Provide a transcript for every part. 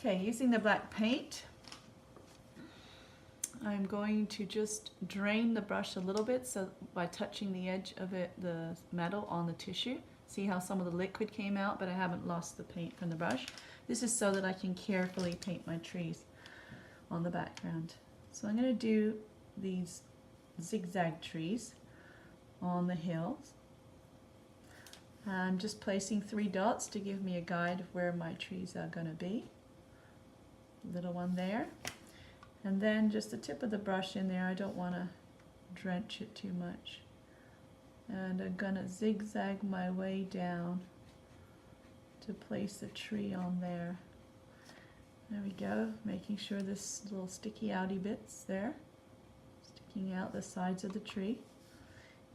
Okay, using the black paint, I'm going to just drain the brush a little bit, so by touching the edge of it, the metal on the tissue. See how some of the liquid came out, but I haven't lost the paint from the brush. This is so that I can carefully paint my trees on the background. So I'm going to do these zigzag trees on the hills. I'm just placing 3 dots to give me a guide of where my trees are going to be. Little one there. And then just the tip of the brush in there. I don't want to drench it too much. And I'm going to zigzag my way down to place the tree on there. There we go, making sure this little sticky outy bit's there, sticking out the sides of the tree.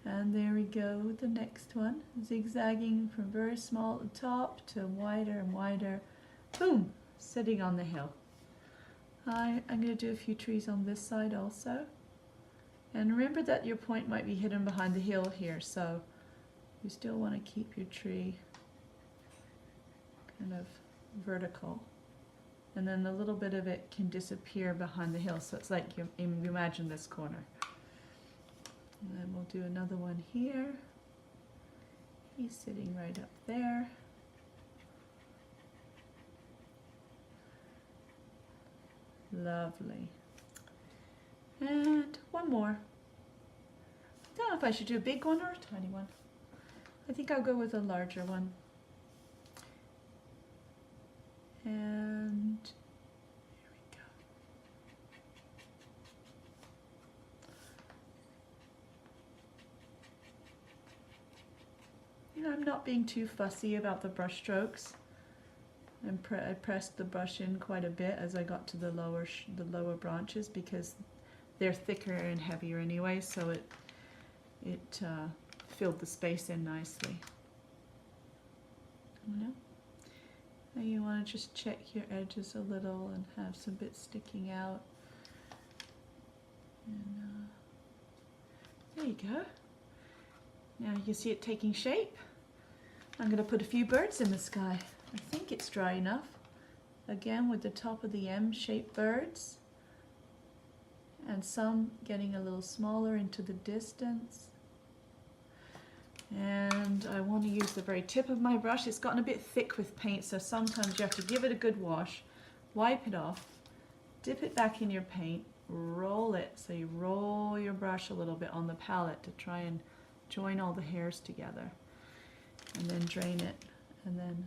And there we go with the next one, zigzagging from very small at the top to wider and wider. Boom, sitting on the hill. I'm going to do a few trees on this side also. And remember that your point might be hidden behind the hill here, so you still want to keep your tree kind of vertical. And then a little bit of it can disappear behind the hill, so it's like you imagine this corner. And then we'll do another one here. He's sitting right up there. Lovely. And one more. I don't know if I should do a big one or a tiny one. I think I'll go with a larger one. And here we go. You know, I'm not being too fussy about the brush strokes. I pressed the brush in quite a bit as I got to the lower branches because they're thicker and heavier anyway, so it filled the space in nicely. You know? And you want to just check your edges a little and have some bits sticking out. And there you go. Now you can see it taking shape. I'm going to put a few birds in the sky. I think it's dry enough. Again with the top of the M-shaped birds. And some getting a little smaller into the distance. And I want to use the very tip of my brush. It's gotten a bit thick with paint, so sometimes you have to give it a good wash, wipe it off, dip it back in your paint, roll it. So you roll your brush a little bit on the palette to try and join all the hairs together. And then drain it. And then,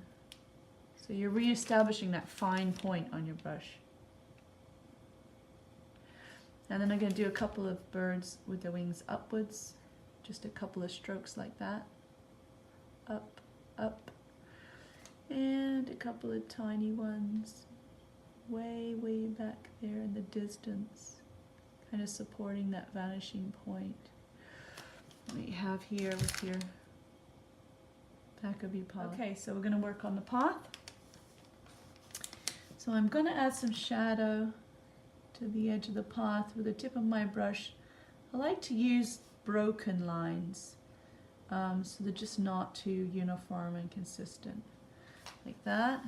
so you're re-establishing that fine point on your brush. And then I'm going to do a couple of birds with the wings upwards. Just a couple of strokes like that. Up, up. And a couple of tiny ones way, way back there in the distance. Kind of supporting that vanishing point that you have here with your back of your path. Okay, so we're going to work on the path. So I'm going to add some shadow to the edge of the path with the tip of my brush. I like to use broken lines so they're just not too uniform and consistent, like that.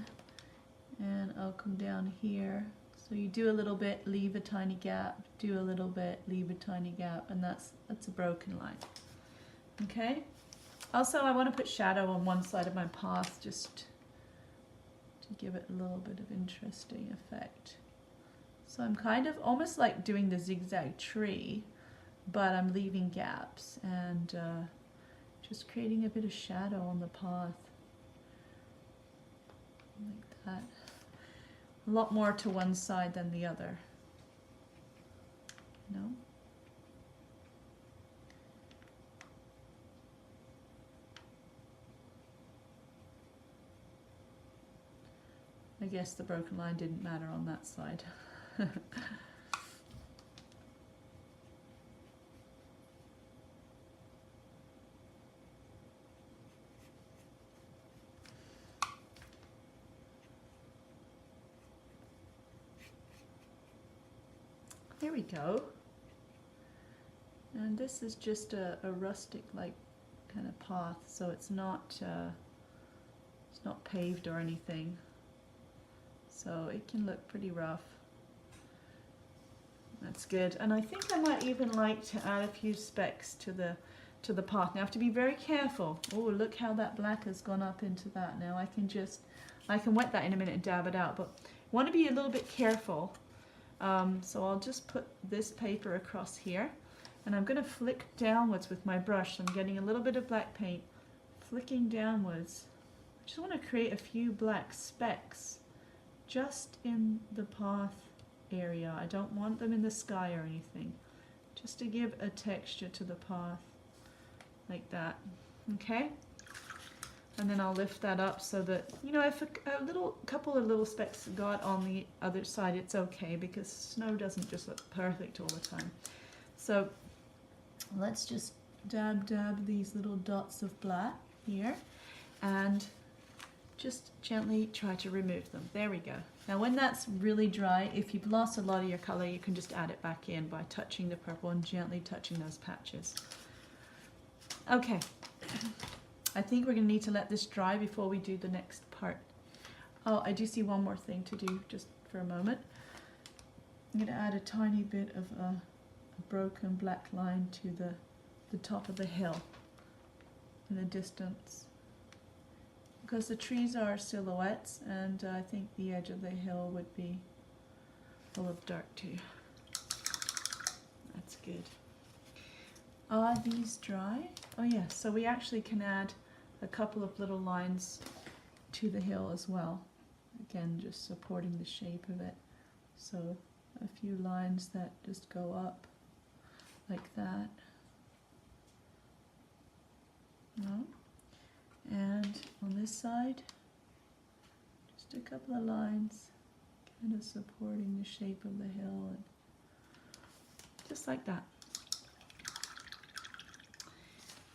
And I'll come down here, so you do a little bit, leave a tiny gap, do a little bit, leave a tiny gap, and that's a broken line. Okay, also I want to put shadow on one side of my path just to give it a little bit of interesting effect. So I'm kind of almost like doing the zigzag tree, but I'm leaving gaps and just creating a bit of shadow on the path, like that. A lot more to one side than the other, you know? I guess the broken line didn't matter on that side. There we go. And this is just a rustic like kind of path, so it's not paved or anything. so it can look pretty rough. That's good. And I think I might even like to add a few specks to the path. Now I have to be very careful. Oh, look how that black has gone up into that. Now I can wet that in a minute and dab it out, but I want to be a little bit careful. So I'll just put this paper across here, and I'm going to flick downwards with my brush. I'm getting a little bit of black paint, flicking downwards. I just want to create a few black specks just in the path area. I don't want them in the sky or anything, just to give a texture to the path, like that. Okay, and then I'll lift that up so that, you know, if a couple of little specks got on the other side, it's okay, because snow doesn't just look perfect all the time. So let's just dab these little dots of black here and just gently try to remove them. There we go. Now when that's really dry, if you've lost a lot of your color, you can just add it back in by touching the purple and gently touching those patches. Okay, I think we're going to need to let this dry before we do the next part. Oh, I do see one more thing to do just for a moment. I'm going to add a tiny bit of a broken black line to the top of the hill in the distance, because the trees are silhouettes, and I think the edge of the hill would be full of dark too. That's good. Are these dry? Oh yeah, so we actually can add a couple of little lines to the hill as well. Again, just supporting the shape of it. So a few lines that just go up like that. No. And on this side, just a couple of lines, kind of supporting the shape of the hill, and just like that.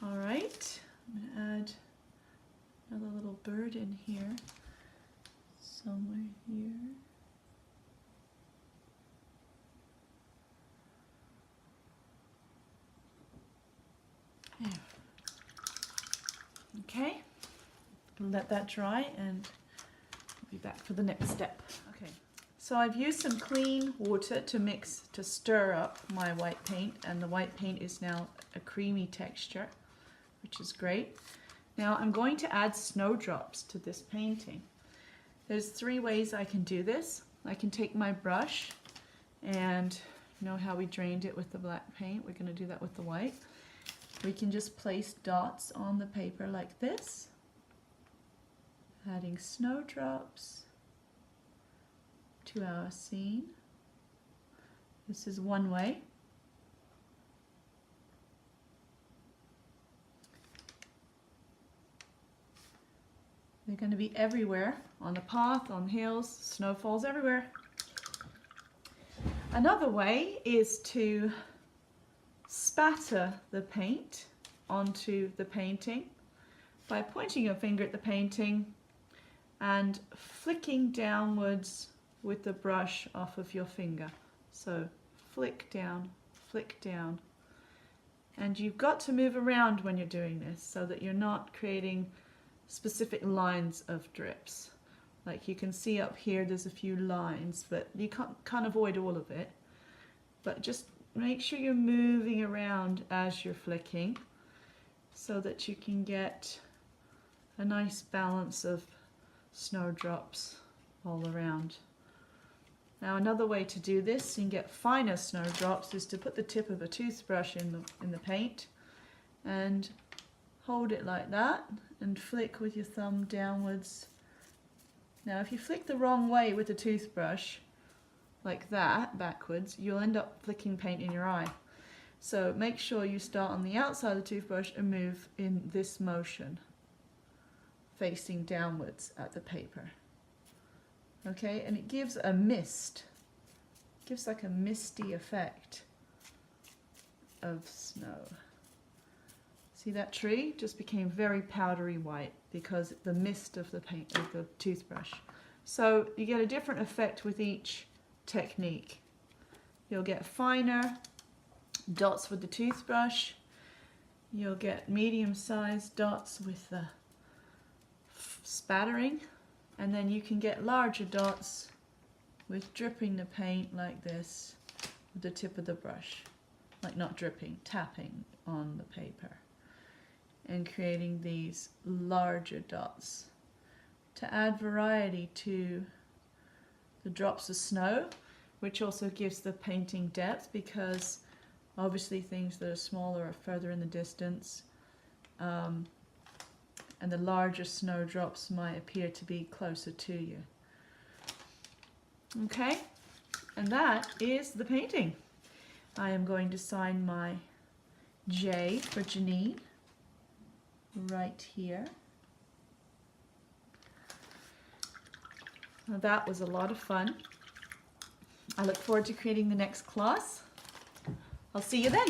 All right, I'm going to add another little bird in here, somewhere here. There. Okay, let that dry and I'll be back for the next step. Okay, so I've used some clean water to stir up my white paint, and the white paint is now a creamy texture, which is great. Now I'm going to add snowdrops to this painting. There's 3 ways I can do this. I can take my brush, and you know how we drained it with the black paint, we're going to do that with the white. We can just place dots on the paper like this, adding snowdrops to our scene. This is one way. They're going to be everywhere, on the path, on hills, snowfalls, everywhere. Another way is to spatter the paint onto the painting by pointing your finger at the painting and flicking downwards with the brush off of your finger. So flick down, and you've got to move around when you're doing this so that you're not creating specific lines of drips. Like you can see up here there's a few lines, but you can't avoid all of it, but just make sure you're moving around as you're flicking so that you can get a nice balance of snowdrops all around. Now another way to do this and get finer snowdrops is to put the tip of a toothbrush in the paint and hold it like that and flick with your thumb downwards. Now if you flick the wrong way with the toothbrush, like that, backwards, you'll end up flicking paint in your eye. So make sure you start on the outside of the toothbrush and move in this motion, facing downwards at the paper. Okay, and it gives a mist. It gives like a misty effect of snow. See that tree just became very powdery white because the mist of the paint of the toothbrush. So you get a different effect with each technique. You'll get finer dots with the toothbrush, you'll get medium-sized dots with the spattering, and then you can get larger dots with dripping the paint like this with the tip of the brush. Like not dripping, tapping on the paper. And creating these larger dots to add variety to the drops of snow, which also gives the painting depth, because obviously things that are smaller are further in the distance, and the larger snowdrops might appear to be closer to you. Okay, and that is the painting. I am going to sign my J for Janine right here. Now that was a lot of fun. I look forward to creating the next class. I'll see you then.